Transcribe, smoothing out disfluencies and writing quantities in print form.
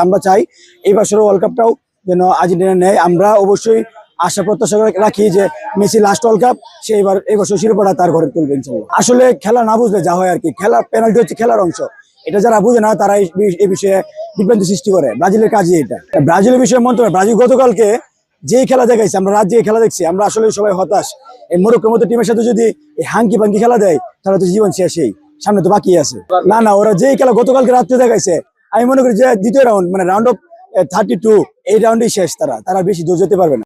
আমরা চাই এই বছরের ওয়ার্ল্ড কাপটাও যেন আর্জেন্টিনা নেয়। আমরা অবশ্যই আশা প্রত্যাশা রাখি যে মেসি লাস্ট ওয়ার্ল্ড কাপ সে এই বছর শিরোপাটা তার ঘরে তুলবে ইনশাআল্লাহ। আসলে খেলা না বুঝলে যা হয় আর কি, খেলা পেনাল্টি হচ্ছে খেলার অংশ, এটা যারা বুঝে না তারা এই বিষয়ে বিভ্রান্তি সৃষ্টি করে। ব্রাজিলের কাজই এটা। ব্রাজিলের বিষয়ে মন্তব্য, ব্রাজিল গতকালকে যেই খেলা দেখাইছে, আমরা রাত জেগে খেলা দেখছি, আমরা আসলে সবাই হতাশ। এই মরক্কোর মতো টিমের সাথে যদি এই হাঙ্কি পাঙ্কি খেলা দেয় তাহলে তো জীবন শেষই, সামনে তো বাকি আছে। না ওরা যেই খেলা গতকালকে রাত্রে দেখাইছে, আমি মনে করি যে দ্বিতীয় রাউন্ড মানে রাউন্ড অফ 32 এই রাউন্ডেই শেষ, তারা বেশি দূর যেতে পারবে না।